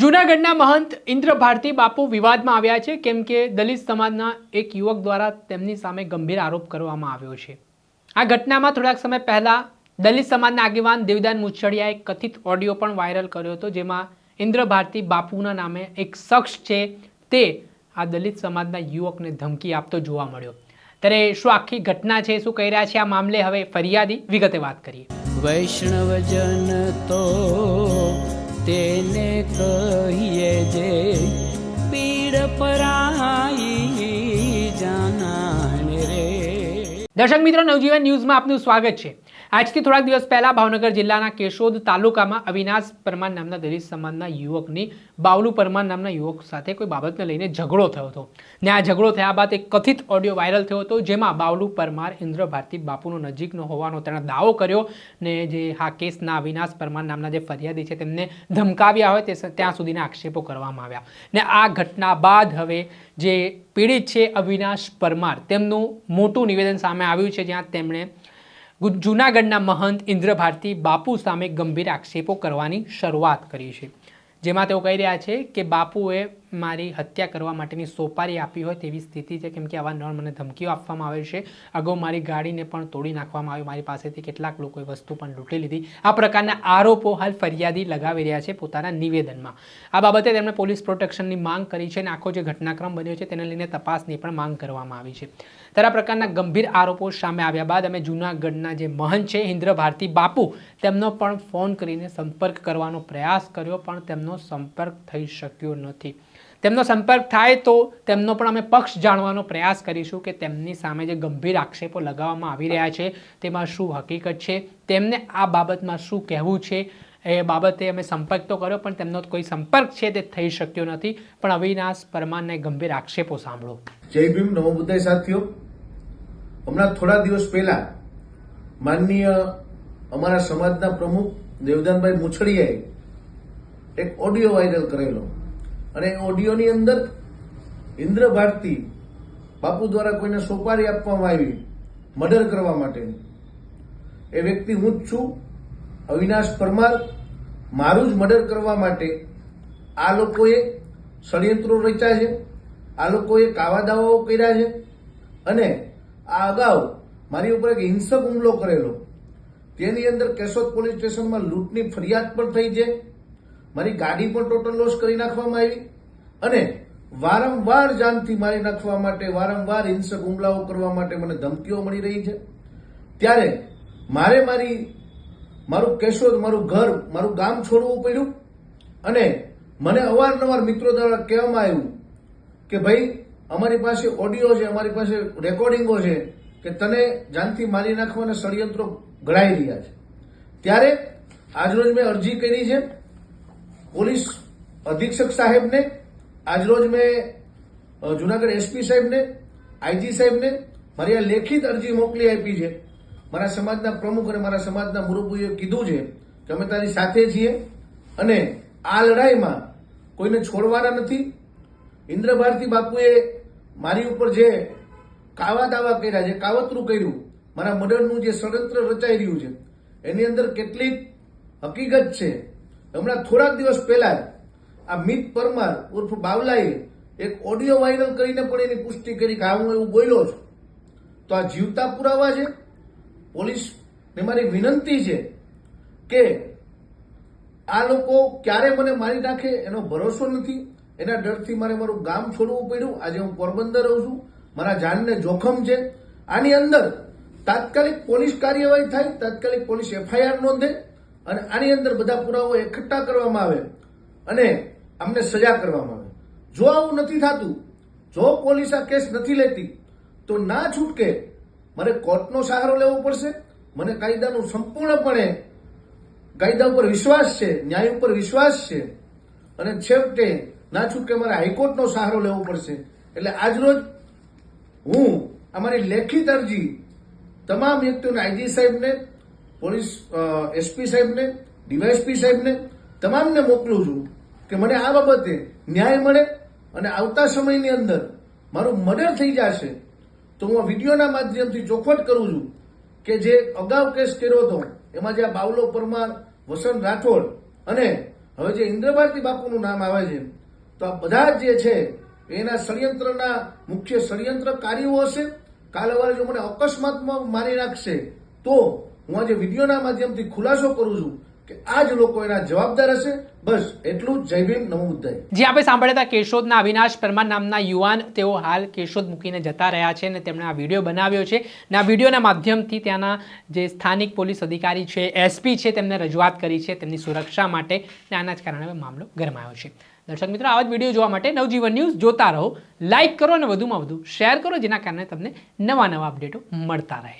જૂનાગઢના મહંત ઇન્દ્ર ભારતી બાપુ વિવાદમાં આવ્યા છે કેમ કે દલિત સમાજના એક યુવક દ્વારા તેમની સામે ગંભીર આરોપ કરવામાં આવ્યો છે। આ ઘટનામાં થોડાક સમય પહેલા દલિત સમાજના આગેવાન દેવદાન મુછડિયાએ કથિત ઓડિયો પણ વાયરલ કર્યો હતો, જેમાં ઇન્દ્ર ભારતી બાપુના નામે એક શખ્સ છે તે આ દલિત સમાજના યુવકને ધમકી આપતો જોવા મળ્યો। ત્યારે શું આખી ઘટના છે, શું કહી રહ્યા છે આ મામલે, હવે ફરિયાદી વિગતે વાત કરીએ। વૈષ્ણવજન તો તેને કહીએ જે પીડ પરાઈ જાનાને રે। દર્શક મિત્રો, નવજીવન ન્યૂઝમાં આપનું સ્વાગત છે। આજથી થોડાક દિવસ પહેલા ભાવનગર જિલ્લાના કેશોદ તાલુકામાં અવિનાશ પરમાર નામના દલિત સમાજના યુવકની બાવલુ પરમાર નામના યુવક સાથે કોઈ બાબતને લઈને ઝઘડો થયો હતો ને આ ઝઘડો થયા બાદ એક કથિત ઓડિયો વાયરલ થયો હતો, જેમાં બાવલુ પરમાર ઇન્દ્ર ભારતી બાપુનો નજીકનો હોવાનો તેણે દાવો કર્યો ને જે આ કેસના અવિનાશ પરમાર નામના જે ફરિયાદી છે તેમને ધમકાવ્યા હોય તે ત્યાં સુધીના આક્ષેપો કરવામાં આવ્યા ને આ ઘટના બાદ હવે જે પીડિત છે અવિનાશ પરમાર, તેમનું મોટું નિવેદન સામે આવ્યું છે, જ્યાં તેમણે જૂનાગઢના મહંત ઇન્દ્ર ભારતી બાપુ સામે ગંભીર આક્ષેપો કરવાની શરૂઆત કરી છે, જેમાં તેઓ કહી રહ્યા છે કે બાપુએ મારી હત્યા કરવા માટેની સોપારી આપી હોય તેવી સ્થિતિ છે, કેમ કે અવારનવાર મને ધમકીઓ આપવામાં આવે છે। અગાઉ મારી ગાડીને પણ તોડી નાખવામાં આવી, મારી પાસેથી કેટલાક લોકોએ વસ્તુ પણ લૂંટી લીધી। આ પ્રકારના આરોપો હાલ ફરિયાદી લગાવી રહ્યા છે પોતાના નિવેદનમાં। આ બાબતે તેમણે પોલીસ પ્રોટેક્શનની માંગ કરી છે અને આખો જે ઘટનાક્રમ બન્યો છે તેને લઈને તપાસની પણ માંગ કરવામાં આવી છે। ત્યારે આ પ્રકારના ગંભીર આરોપો સામે આવ્યા બાદ અમે જૂનાગઢના જે મહંત છે ઇન્દ્ર ભારતી બાપુ, તેમનો પણ ફોન કરીને સંપર્ક કરવાનો પ્રયાસ કર્યો, પણ તેમનો સંપર્ક થઈ શક્યો નથી। તેમનો સંપર્ક થાય તો તેમનો પણ અમે પક્ષ જાણવાનો પ્રયાસ કરીશું કે તેમની સામે જે ગંભીર આક્ષેપો લગાવવામાં આવી રહ્યા છે તેમાં શું હકીકત છે, તેમને આ બાબતમાં શું કહેવું છે એ બાબતે અમે સંપર્ક તો કર્યો પણ તેમનો કોઈ સંપર્ક છે તે થઈ શક્યો નથી। પણ અવિનાશ પરમારના ગંભીર આક્ષેપો સાંભળો। જય ભીમ, નમો બુદ્ધાય સાથીઓ। હમણાં થોડા દિવસ પહેલા માનનીય અમારા સમાજના પ્રમુખ દેવદાનભાઈ મુછડિયાએ એક ઓડિયો વાયરલ કરેલો અને ઓડિયોની અંદર ઇન્દ્ર ભારતી બાપુ દ્વારા કોઈને સોપારી આપવામાં આવી મર્ડર કરવા માટે। એ વ્યક્તિ હું જ છું, અવિનાશ પરમાર। મારું જ મર્ડર કરવા માટે આ લોકોએ ષડયંત્રો રચ્યા છે, આ લોકોએ કાવા દાવાઓ કર્યા છે અને આ અગાઉ મારી ઉપર એક હિંસક હુમલો કરેલો, તેની અંદર કેશોદ પોલીસ સ્ટેશનમાં લૂંટની ફરિયાદ પણ થઈ છે। મારી ગાડી પણ ટોટલ લોસ કરી નાખવામાં આવી અને વારંવાર જાનથી મારી નાખવા માટે, વારંવાર હિંસક હુમલાઓ કરવા માટે મને ધમકીઓ મળી રહી છે। ત્યારે મારું કેશોદ, મારું ઘર, મારું ગામ છોડવું પડ્યું અને મને અવારનવાર મિત્રો દ્વારા કહેવામાં આવ્યું કે ભાઈ અમારી પાસે ઓડિયો છે, અમારી પાસે રેકોર્ડિંગો છે કે તને જાનથી મારી નાખવાના ષડયંત્રો ઘડાઈ રહ્યા છે। ત્યારે આજરોજ મેં અરજી કરી છે પોલીસ અધિક્ષક સાહેબને, આજરોજ મેં જુનાગઢ એસપી સાહેબને, આઈજી સાહેબને મારી આ લેખિત અરજી મોકલી આપી છે। મારા સમાજના પ્રમુખ અને મારા સમાજના મુરબ્બીઓએ કીધું છે કે અમે તારી સાથે છીએ અને આ લડાઈમાં કોઈને છોડવાના નથી। ઇન્દ્ર ભારતી બાપુએ મારી ઉપર જે કાવા દાવા કર્યા, જે કાવતરું કર્યું, મારા મર્ડરનું જે ષડયંત્ર રચાઈ રહ્યું છે એની અંદર કેટલીક હકીકત છે। હમણાં થોડાક દિવસ પહેલા આ મિત પરમાર ઉર્ફ બાવલાએ એક ઓડિયો વાયરલ કરીને પણ એની પુષ્ટિ કરી કે હું એવું બોલ્યો છું। તો આ જીવતા પુરાવા છે। પોલીસને મારી વિનંતી છે કે આ લોકો ક્યારે મને મારી નાખે એનો ભરોસો નથી, એના ડરથી મારે મારું ગામ છોડવું પડ્યું। આજે હું પોરબંદર રહું છું, મારા જાનને જોખમ છે। આની અંદર તાત્કાલિક પોલીસ કાર્યવાહી થાય, તાત્કાલિક પોલીસ એફઆઈઆર નોંધે અને આની અંદર બધા પુરાવાઓ એકઠા કરવામાં આવે અને અમને સજા કરવામાં આવે। જો આવું નથી થતું, જો પોલીસ આ કેસ નથી લેતી તો ના છૂટકે મારે કોર્ટનો સહારો લેવો પડશે। મને કાયદાનું સંપૂર્ણપણે કાયદા ઉપર વિશ્વાસ છે, ન્યાય ઉપર વિશ્વાસ છે અને છેવટે ના છૂટકે મારે હાઈકોર્ટનો સહારો લેવો પડશે। એટલે આજરોજ હું અમારી લેખિત અરજી તમામ વ્યક્તિઓને, આઈજી સાહેબને, પોલીસ એસપી સાહેબને, ડીવાયએસપી સાહેબને, તમામને મોકલું છું કે મને આ બાબતે ન્યાય મળે અને આવતા સમયની અંદર મારું મર્ડર થઈ જશે તો હું આ વિડીયોના માધ્યમથી ચોખવટ કરું છું કે જે અગાઉ કેસ કર્યો હતો એમાં જે આ બાવલો પરમાર, વસંત રાઠોડ અને હવે જે ઇન્દ્રભારતી બાપુનું નામ આવે છે તો આ બધા જ જે છે એના ષડયંત્રના મુખ્ય ષડયંત્રકારીઓ હશે. કાલે વારે જો મને અકસ્માતમાં મારી નાખશે તો હું આજે વિડીયોના માધ્યમથી ખુલાસો કરું છું કે આ જ લોકો એના જવાબદાર હશે. બસ એટલું જ. જય ભીમ, નમો બુદ્ધાય. જે આપણે સાંભળ્યા હતા કેશોદના અવિનાશ પરમાર નામના યુવાન, તેઓ હાલ કેશોદ મૂકીને જતા રહ્યા છે અને તેમણે આ વિડીયો બનાવ્યો છે અને આ વિડીયોના માધ્યમથી ત્યાંના જે સ્થાનિક પોલીસ અધિકારી છે, એસપી છે, તેમને રજૂઆત કરી છે તેમની સુરક્ષા માટે. અને આના જ કારણે હવે મામલો ગરમાયો છે. દર્શક મિત્રો, આવા જ વિડીયો જોવા માટે નવજીવન ન્યૂઝ જોતા રહો, લાઇક કરો અને વધુમાં વધુ શેર કરો, જેના કારણે તમને નવા અપડેટો મળતા રહે.